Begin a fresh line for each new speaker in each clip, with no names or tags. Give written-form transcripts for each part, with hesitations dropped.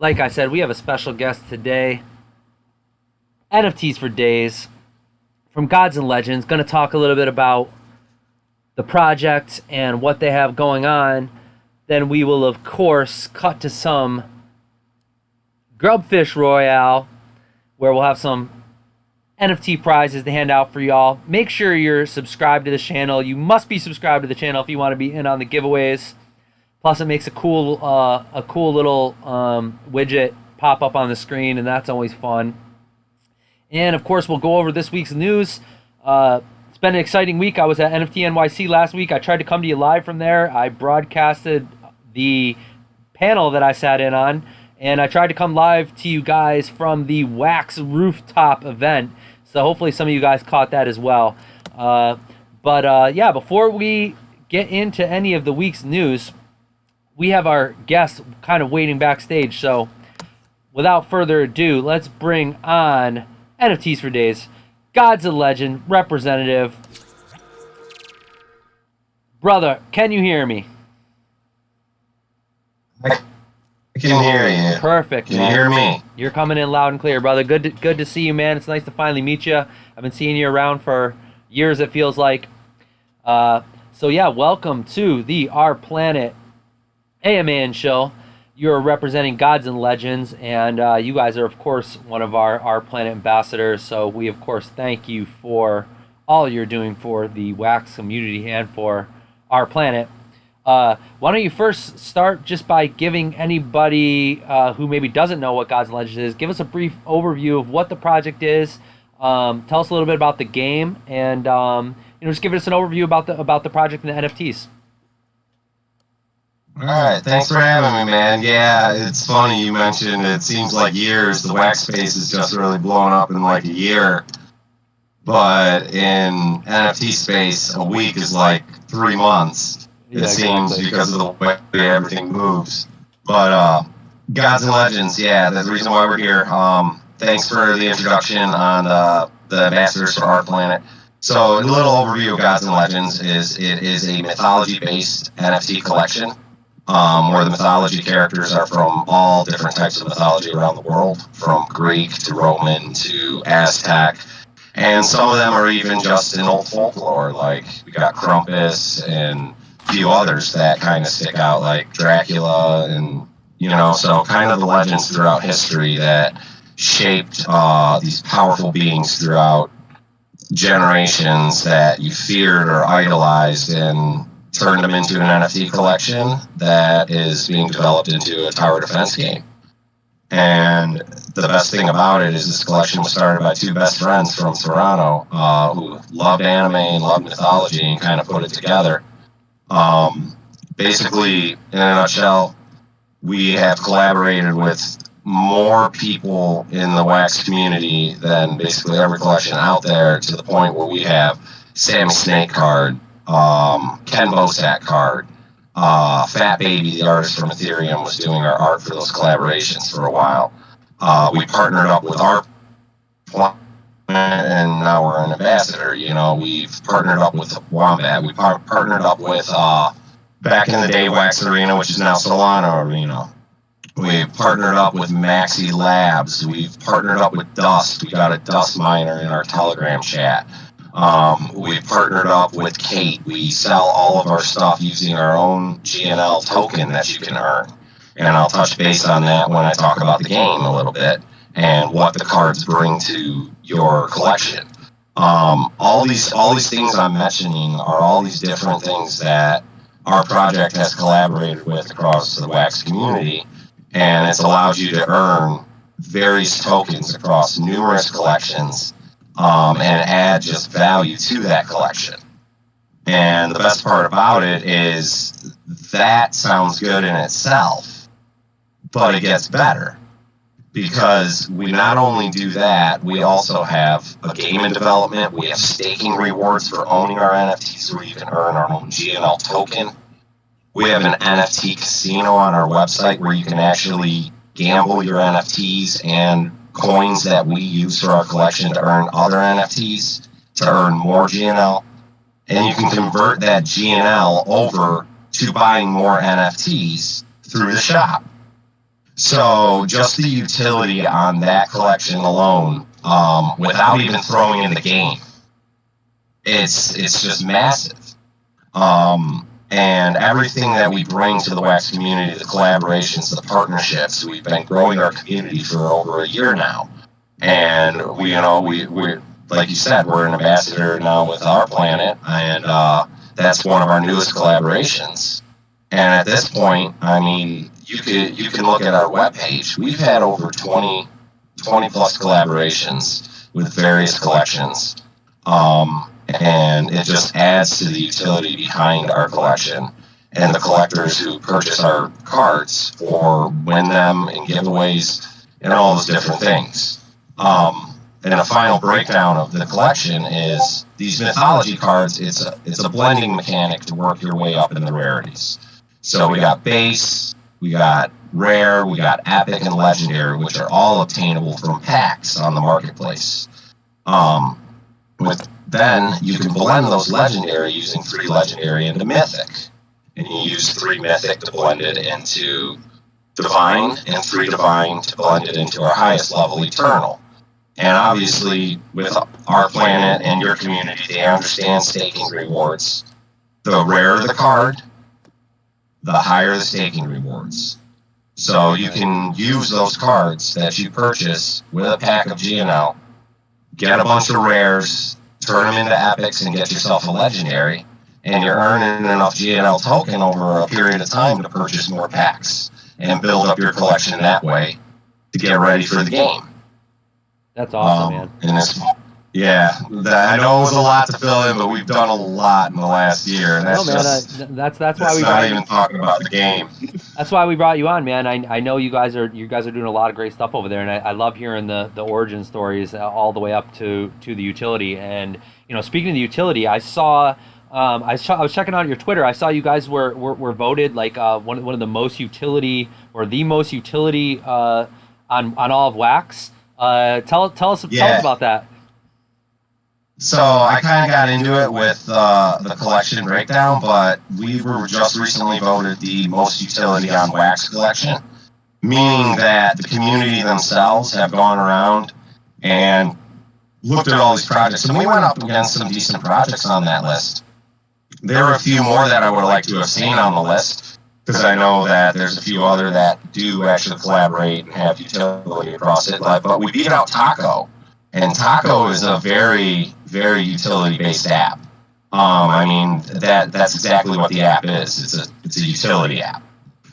like I said, we have a special guest today. NFTs for Days from Gods and Legends. Going to talk a little bit about the project and what they have going on. Then we will, of course, cut to some Grubfish Royale, where we'll have some NFT prizes to hand out for y'all. Make sure you're subscribed to the channel. You must be subscribed to the channel if you want to be in on the giveaways. Plus, it makes a cool little widget pop up on the screen, and that's always fun. And of course, we'll go over this week's news. It's been an exciting week. I was at NFT NYC last week. I tried to come to you live from there. I broadcasted the panel that I sat in on, and I tried to come live to you guys from the Wax Rooftop event. So hopefully some of you guys caught that as well. Yeah, before we get into any of the week's news, we have our guests kind of waiting backstage. So without further ado, let's bring on NFTs for Days, Gods and Legend representative. Brother, can you hear me?
I can hear you.
Perfect,
Can
man.
you hear me?
You're coming in loud and clear, brother. Good to see you, man. It's nice to finally meet you. I've been seeing you around for years, it feels like. So yeah, welcome to the Our Planet AMAN show. You're representing Gods and Legends, and you guys are, of course, one of our Planet ambassadors. So we, of course, thank you for all you're doing for the Wax community and for Our Planet. Why don't you first start just by giving anybody who maybe doesn't know what Gods and Legends is, give us a brief overview of what the project is. Tell us a little bit about the game, and just give us an overview about the project and the NFTs.
All right, thanks for having me, man. Yeah, it's funny you mentioned it seems like years. The wax space is just really blown up in like a year. But in NFT space, a week is like 3 months. It seems because of the way everything moves. But Gods and Legends, yeah, that's the reason why we're here. Thanks for the introduction on the ambassadors for Our Planet. So a little overview of Gods and Legends is it is a mythology-based NFT collection. Where the mythology characters are from all different types of mythology around the world, from Greek to Roman to Aztec, and some of them are even just in old folklore, like we got Krampus and a few others that kind of stick out, like Dracula, and so kind of the legends throughout history that shaped these powerful beings throughout generations that you feared or idolized, and turned them into an NFT collection that is being developed into a tower defense game. And the best thing about it is this collection was started by two best friends from Toronto who loved anime and loved mythology and kind of put it together. Basically, in a nutshell, we have collaborated with more people in the wax community than basically every collection out there, to the point where we have Sammy Snake card, Ken Bosak card, Fat Baby, the artist from Ethereum, was doing our art for those collaborations for a while. We partnered up with Our Planet, and now we're an ambassador. We've partnered up with Wombat. We partnered up with, back in the day, Wax Arena, which is now Solana Arena. We've partnered up with Maxi Labs. We've partnered up with Dust. We got a Dust miner in our Telegram chat. We've partnered up with Kate. We sell all of our stuff using our own GNL token that you can earn. And I'll touch base on that when I talk about the game a little bit and what the cards bring to your collection. All these things I'm mentioning are all these different things that our project has collaborated with across the Wax community, and it's allowed you to earn various tokens across numerous collections, and add just value to that collection. And the best part about it is that sounds good in itself, but it gets better, because we not only do that, we also have a game in development. We have staking rewards for owning our NFTs, where you can earn our own GNL token. We have an NFT casino on our website where you can actually gamble your NFTs and coins that we use for our collection to earn other NFTs, to earn more GNL. And you can convert that GNL over to buying more NFTs through the shop. So just the utility on that collection alone, without even throwing in the game, it's just massive. And everything that we bring to the wax community, the collaborations, the partnerships, we've been growing our community for over a year now. And we're like you said, we're an ambassador now with Our Planet, and that's one of our newest collaborations. And at this point, I mean, you can look at our webpage. We've had over 20 plus collaborations with various collections. And it just adds to the utility behind our collection and the collectors who purchase our cards or win them in giveaways and all those different things. And a final breakdown of the collection is these mythology cards. It's a blending mechanic to work your way up in the rarities. So we got base, we got rare, we got epic, and legendary, which are all obtainable from packs on the marketplace. Then you can blend those legendary using 3 legendary into mythic. And you use 3 mythic to blend it into divine, and 3 divine to blend it into our highest level, eternal. And obviously, with Our Planet and your community, they understand staking rewards. The rarer the card, the higher the staking rewards. So you can use those cards that you purchase with a pack of GNL, get a bunch of rares, turn them into epics, and get yourself a legendary, and you're earning enough GNL token over a period of time to purchase more packs and build up your collection that way to get ready for the game.
That's awesome, man.
And I know it was a lot to fill in, but we've done a lot in the last year, and that's
that's why we
not even talking about the game.
That's why we brought you on, man. I know you guys are doing a lot of great stuff over there, and I love hearing the origin stories all the way up to the utility. And speaking of the utility, I saw I was checking out your Twitter. I saw you guys were voted like one of the most utility or the most utility on all of Wax. Tell us about that.
So I kind of got into it with the collection breakdown, but we were just recently voted the most utility on Wax collection, meaning that the community themselves have gone around and looked at all these projects, and we went up against some decent projects on that list. There are a few more that I would like to have seen on the list, because I know that there's a few other that do actually collaborate and have utility across it, but we beat out Taco. And Taco is a very, very utility-based app. I mean, that's exactly what the app is. It's a utility app.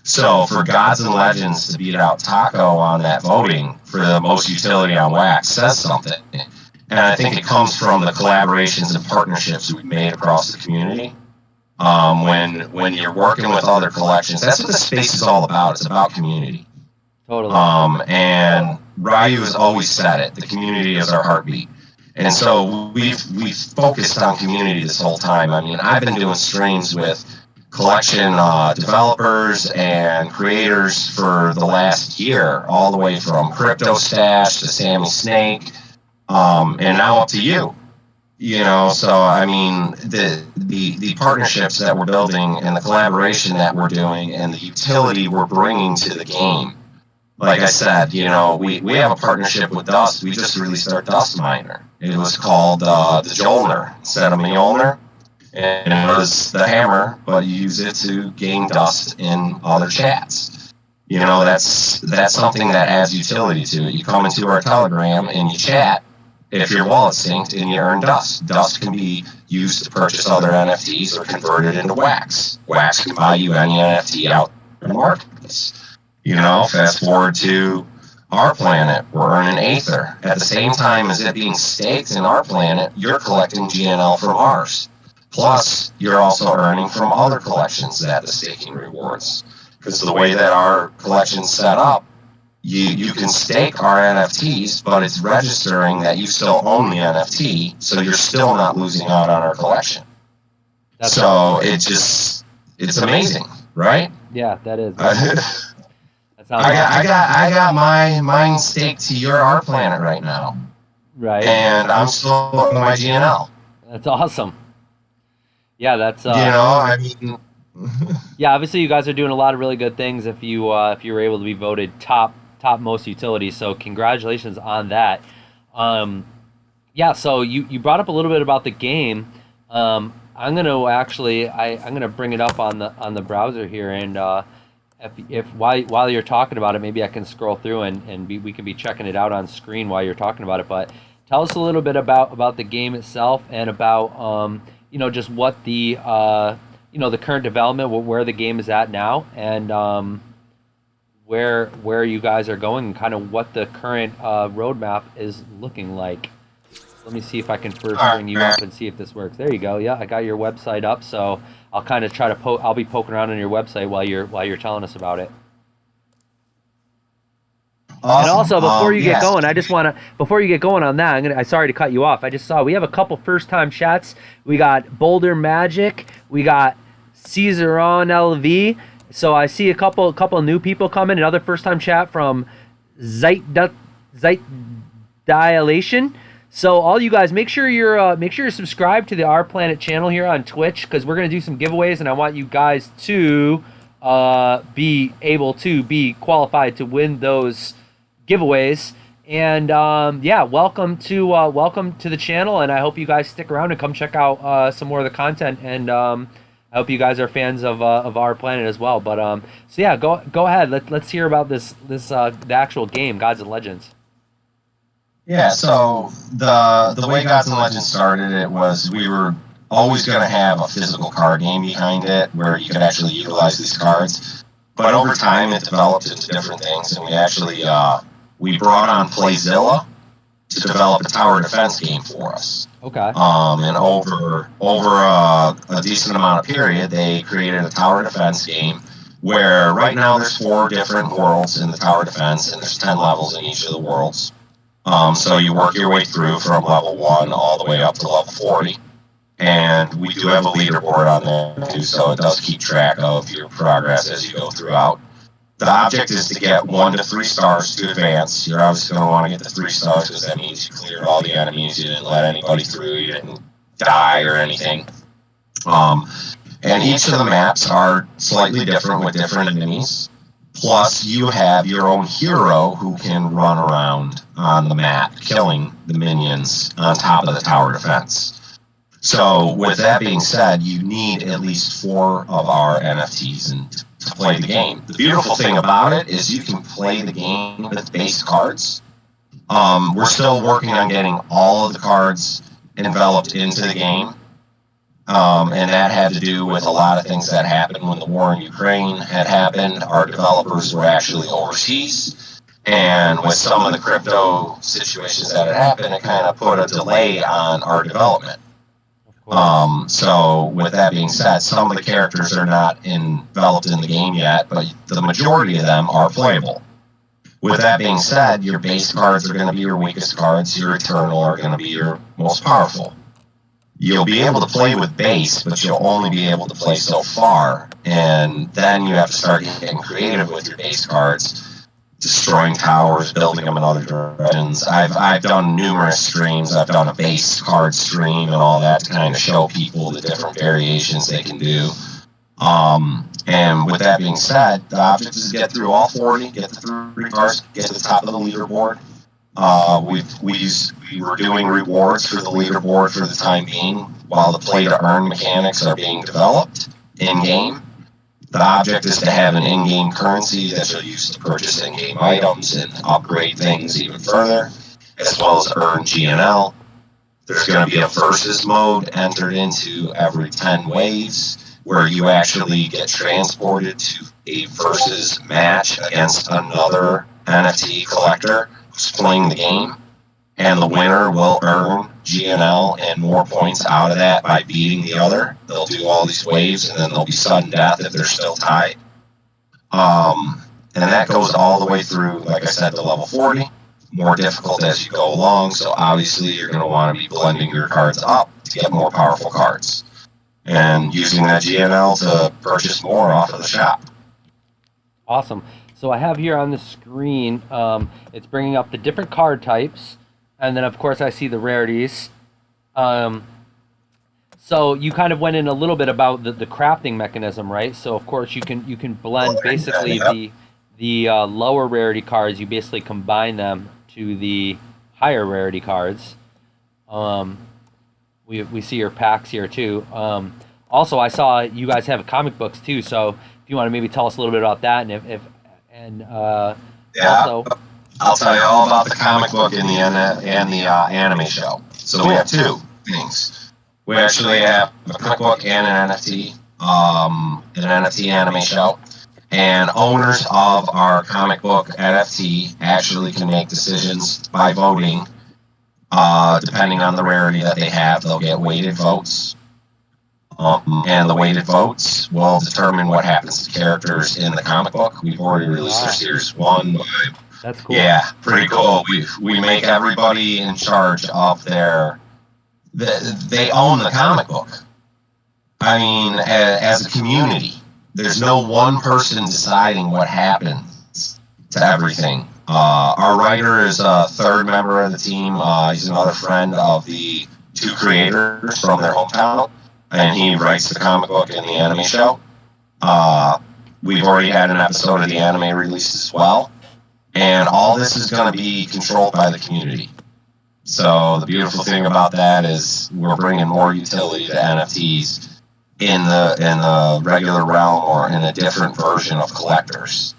So for Gods and Legends to beat out Taco on that voting for the most utility on Wax says something. And I think it comes from the collaborations and partnerships we've made across the community. When you're working with other collections, that's what the space is all about. It's about community.
Totally.
And Ryu has always said it. The community is our heartbeat. And so we've focused on community this whole time. I mean, I've been doing streams with collection developers and creators for the last year, all the way from Crypto Stash to Sammy Snake, and now up to you. So I mean, the partnerships that we're building and the collaboration that we're doing and the utility we're bringing to the game. Like I said, we have a partnership with Dust. We just released our Dust Miner. It was called the Jolner instead of Mjolnir. And it was the hammer, but you use it to gain dust in other chats. That's something that adds utility to it. You come into our Telegram and you chat if your wallet's synced and you earn dust. Dust can be used to purchase other NFTs or convert it into Wax. Wax can buy you any NFT out in the marketplace. Fast forward to Our Planet, we're earning Aether. At the same time as it being staked in Our Planet, you're collecting GNL from ours. Plus, you're also earning from other collections the staking rewards. Because the way that our collection's set up, you can stake our NFTs, but it's registering that you still own the NFT, so you're still not losing out on our collection. It's amazing, right?
Yeah, that is.
I got mine staked to your Our Planet right now.
Right.
And I'm still on my GNL.
That's awesome. Yeah, that's.
I mean,
Yeah, obviously you guys are doing a lot of really good things if you were able to be voted top most utilities. So congratulations on that. Um, yeah, so you brought up a little bit about the game. I'm gonna I'm gonna bring it up on the browser here, and if while you're talking about it, maybe I can scroll through and we can be checking it out on screen while you're talking about it. But tell us a little bit about the game itself and about just what the the current development, where the game is at now, and where you guys are going, and kind of what the current roadmap is looking like. Let me see if I can first bring you up and see if this works. There you go. Yeah, I got your website up, so I'll kind of try to I'll be poking around on your website while you're telling us about it.
Awesome.
And also, before you get
yes.
going, before you get going on that, I'm sorry to cut you off. I just saw we have a couple first time chats. We got Boulder Magic, we got Caesaron LV. So I see a couple new people coming. Another first time chat from Zeit Dilation. So all you guys, make sure you're subscribed to the Our Planet channel here on Twitch, because we're gonna do some giveaways, and I want you guys to be able to be qualified to win those giveaways. And welcome to the channel, and I hope you guys stick around and come check out some more of the content. And I hope you guys are fans of Our Planet as well. But so yeah, go ahead. Let's hear about the actual game, Gods and Legends.
Yeah, so the way Gods and Legends started, it was we were always going to have a physical card game behind it where you could actually utilize these cards. But over time, it developed into different things, and we actually we brought on Playzilla to develop a tower defense game for us.
Okay.
And over a decent amount of period, they created a tower defense game where right now there's 4 different worlds in the tower defense, and there's 10 levels in each of the worlds. So you work your way through from level 1 all the way up to level 40. And we do have a leaderboard on there too, so it does keep track of your progress as you go throughout. The object is to get 1 to 3 stars to advance. You're obviously going to want to get the 3 stars because that means you cleared all the enemies, you didn't let anybody through, you didn't die or anything. And each of the maps are slightly different with different enemies. Plus, you have your own hero who can run around on the map, killing the minions on top of the tower defense. So, with that being said, you need at least 4 of our NFTs to play the game. The beautiful thing about it is you can play the game with base cards. We're still working on getting all of the cards enveloped into the game. And that had to do with a lot of things that happened when the war in Ukraine had happened. Our developers were actually overseas. And with some of the crypto situations that had happened, it kind of put a delay on our development. So with that being said, some of the characters are not enveloped in the game yet, but the majority of them are playable. With that being said, your base cards are going to be your weakest cards. Your Eternal are going to be your most powerful. You'll be able to play with base, but you'll only be able to play so far. And then you have to start getting creative with your base cards, destroying towers, building them in other directions. I've done numerous streams. I've done a base card stream and all that to kind of show people the different variations they can do. And with that being said, the object is to get through all 40, get the 3 cards, get to the top of the leaderboard. We were doing rewards for the leaderboard for the time being while the play-to-earn mechanics are being developed in-game. The object is to have an in-game currency that you'll use to purchase in-game items and upgrade things even further, as well as earn GNL. There's going to be a versus mode entered into every 10 waves, where you actually get transported to a versus match against another NFT collector who's playing the game, and the winner will earn GNL and more points out of that by beating the other. They'll do all these waves, and then there'll be sudden death if they're still tied. And that goes all the way through, like I said, to level 40. More difficult as you go along, so obviously you're going to want to be blending your cards up to get more powerful cards, and using that GNL to purchase more off of the shop.
Awesome. So I have here on the screen, it's bringing up the different card types, and then of course I see the rarities. So So you kind of went in a little bit about the crafting mechanism, right? So of course you can blend basically
Yep.
the lower rarity cards. You basically combine them to the higher rarity cards. Um, we see your packs here too. Also, I saw you guys have comic books too. So if you want to maybe tell us a little bit about that, and if and
Yeah.
also
I'll tell you all about the comic book and the anime show. So we
cool.
have two things. We actually have a comic book and an NFT anime show. And owners of our comic book NFT actually can make decisions by voting. Depending on the rarity that they have, they'll get weighted votes. And the weighted votes will determine what happens to characters in the comic book. We've already released our series one.
That's cool.
Yeah, pretty cool. We make everybody in charge of they own the comic book. I mean, as a community, there's no one person deciding what happens to everything. Our writer is a third member of the team. He's another friend of the two creators from their hometown, and he writes the comic book and the anime show. We've already had an episode of the anime released as well, and all this is going to be controlled by the community. So the beautiful thing about that is we're bringing more utility to NFTs in the regular realm or in a different version of collectors.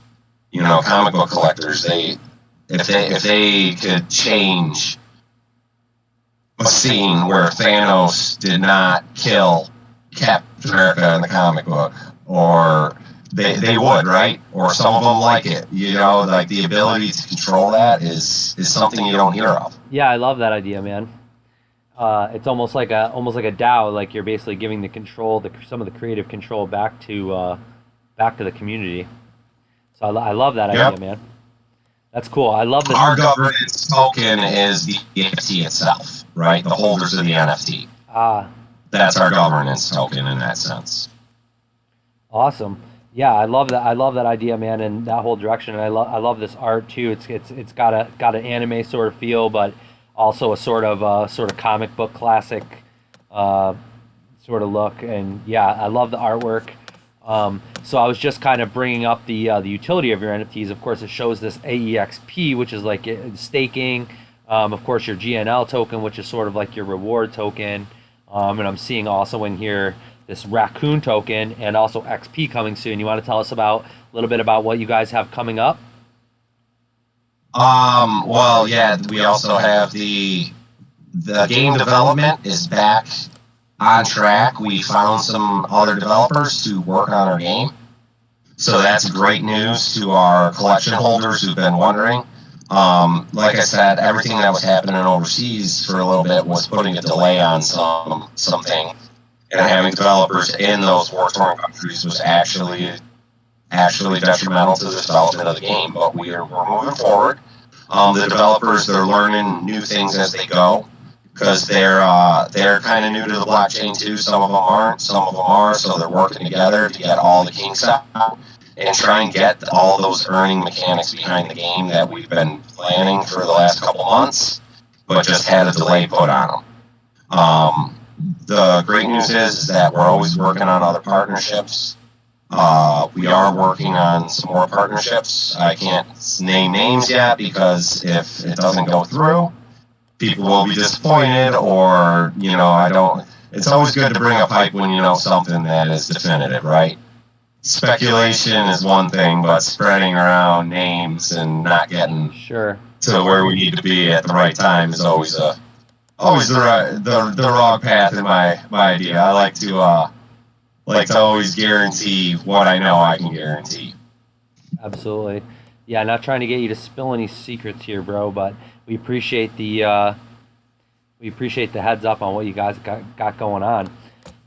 You know, comic book collectors, if they could change a scene where Thanos did not kill Captain America in the comic book, or they would, right? Or some of them like it. You know, like the ability to control that is something you don't hear of.
Yeah, I love that idea, man. It's almost like a DAO. Like you're basically giving the control, some of the creative control back to the community. So I love that idea, man. That's cool. I love this.
Our governance token is the NFT itself, right? The holders of the NFT. That's our governance token in that sense.
Awesome. Yeah, I love that. I love that idea, man, and that whole direction. And I love this art too. It's got an anime sort of feel, but also a sort of comic book classic sort of look. And yeah, I love the artwork. So I was just kind of bringing up the utility of your NFTs. Of course, it shows this AEXP, which is like staking. Of course, your GNL token, which is sort of like your reward token. And I'm seeing also in here this raccoon token and also XP coming soon. You want to tell us a little bit about what you guys have coming up?
Well, yeah, we also have the game development is back on track. We found some other developers to work on our game. So that's great news to our collection holders who've been wondering. Like I said, everything that was happening overseas for a little bit was putting a delay on something. And having developers in those war-torn countries was actually detrimental to the development of the game. But we're moving forward. The developers, they're learning new things as they go, because they're kind of new to the blockchain too. Some of them aren't, some of them are. So they're working together to get all the kinks out and try and get all those earning mechanics behind the game that we've been planning for the last couple months, but just had a delay put on them. The great news is that we're always working on other partnerships. We are working on some more partnerships. I can't name names yet because if it doesn't go through, people will be disappointed, or, you know, I don't. It's always good to bring a pipe when you know something that is definitive, right? Speculation is one thing, but spreading around names and not getting to where we need to be at the right time is always the wrong path in my idea. I like to always guarantee what I know I can guarantee.
Absolutely. Yeah, not trying to get you to spill any secrets here, bro, but we appreciate the heads up on what you guys got going on.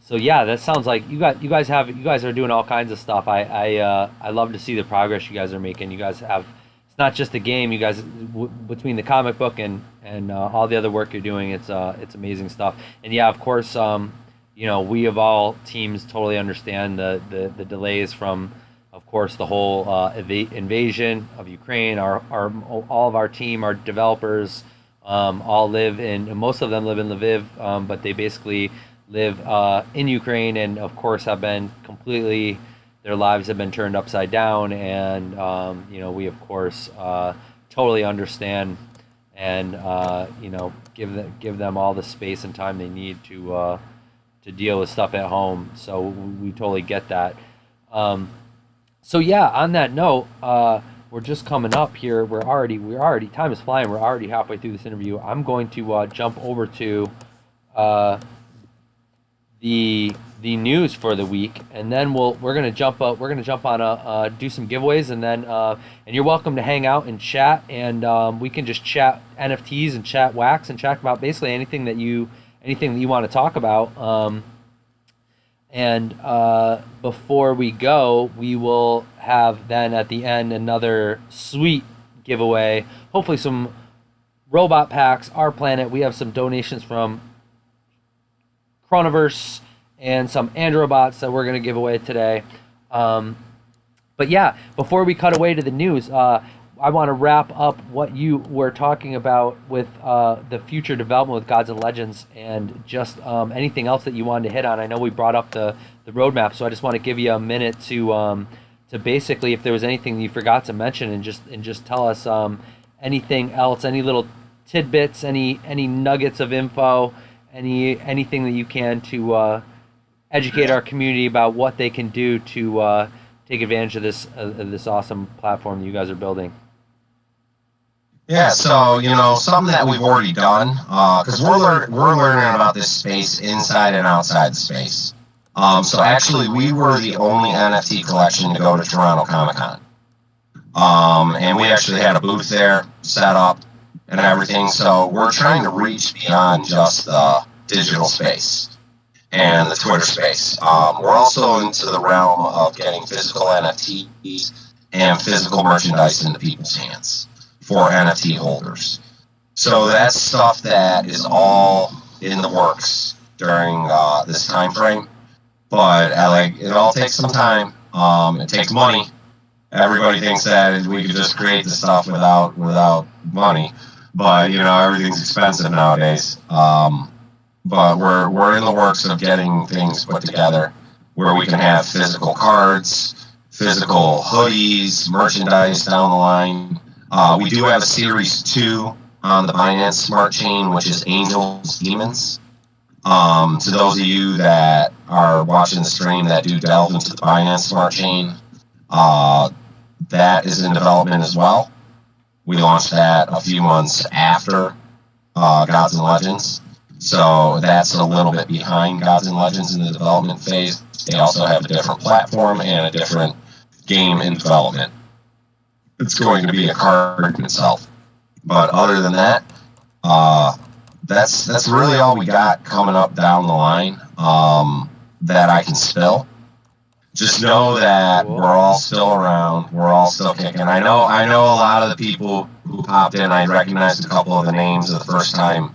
So yeah, that sounds like you guys are doing all kinds of stuff. I love to see the progress you guys are making. You guys have, it's not just a game. You guys, between the comic book and all the other work you're doing, it's amazing stuff. And yeah, of course, you know, we of all teams totally understand the delays from, of course, the whole invasion of Ukraine. All of our team, our developers, all live in, most of them live in Lviv, but they basically live in Ukraine, and of course have been completely, their lives have been turned upside down, and we of course totally understand, and give them all the space and time they need to deal with stuff at home. So we totally get that. So yeah, on that note, we're just coming up here. We're already time is flying. We're already halfway through this interview. I'm going to jump over to the news for the week, and then we're gonna jump up. We're gonna jump on do some giveaways, and then and you're welcome to hang out and chat, and we can just chat NFTs and chat wax and chat about basically anything that you want to talk about. And before we go, we will have then at the end another sweet giveaway. Hopefully some robot packs, Our Planet. We have some donations from Chronoverse and some Androbots that we're going to give away today. But yeah, before we cut away to the news, I want to wrap up what you were talking about with the future development with Gods and Legends, and just anything else that you wanted to hit on. I know we brought up the roadmap, so I just want to give you a minute to basically, if there was anything you forgot to mention, and just tell us anything else, any little tidbits, any nuggets of info, anything that you can to educate our community about what they can do to take advantage of this awesome platform that you guys are building.
Yeah, so something that we've already done, because we're learning about this space inside and outside the space. So actually, we were the only NFT collection to go to Toronto Comic Con, and we actually had a booth there set up and everything. So we're trying to reach beyond just the digital space and the Twitter space. We're also into the realm of getting physical NFTs and physical merchandise into people's hands for NFT holders. So that's stuff that is all in the works during this time frame. But it all takes some time. It takes money. Everybody thinks that we could just create the stuff without money, but everything's expensive nowadays. But we're in the works of getting things put together where we can have physical cards, physical hoodies, merchandise down the line. We do have a Series 2 on the Binance Smart Chain, which is Angels Demons. To those of you that are watching the stream that do delve into the Binance Smart Chain, that is in development as well. We launched that a few months after Gods and Legends. So that's a little bit behind Gods and Legends in the development phase. They also have a different platform and a different game in development. It's going to be a card in itself. But other than that, that's really all we got coming up down the line that I can spill. Just know that we're all still around. We're all still kicking. I know a lot of the people who popped in. I recognized a couple of the names of the first time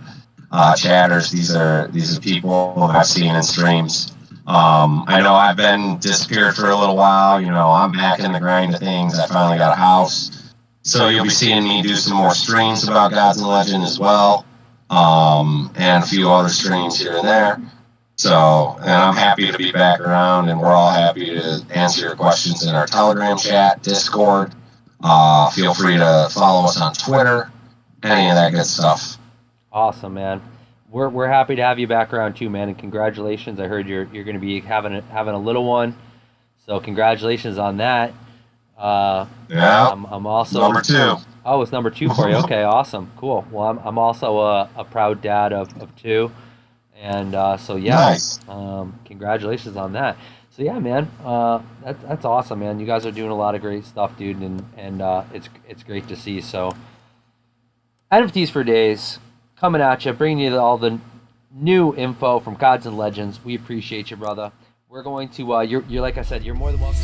chatters. These are people I've seen in streams. I know I've been disappeared for a little while. I'm back in the grind of things. I finally got a house, so you'll be seeing me do some more streams about Gods and Legend as well, and a few other streams here and there. So, and I'm happy to be back around, and we're all happy to answer your questions in our Telegram chat, Discord. Feel free to follow us on Twitter, any of that good stuff.
Awesome, man. We're happy to have you back around too, man, and congratulations. I heard you're going to be having a little one, so congratulations on that.
Yeah.
I'm also
number 2.
Oh, it's number 2 for you. Okay, awesome, cool. Well, I'm also a proud dad of 2, and so yeah,
nice.
Congratulations on that. So yeah, man, that's awesome, man. You guys are doing a lot of great stuff, dude, and it's great to see. So NFTs for days. Coming at you, bringing you all the new info from Gods and Legends. We appreciate you, brother. We're going to, you're like I said, you're more than welcome.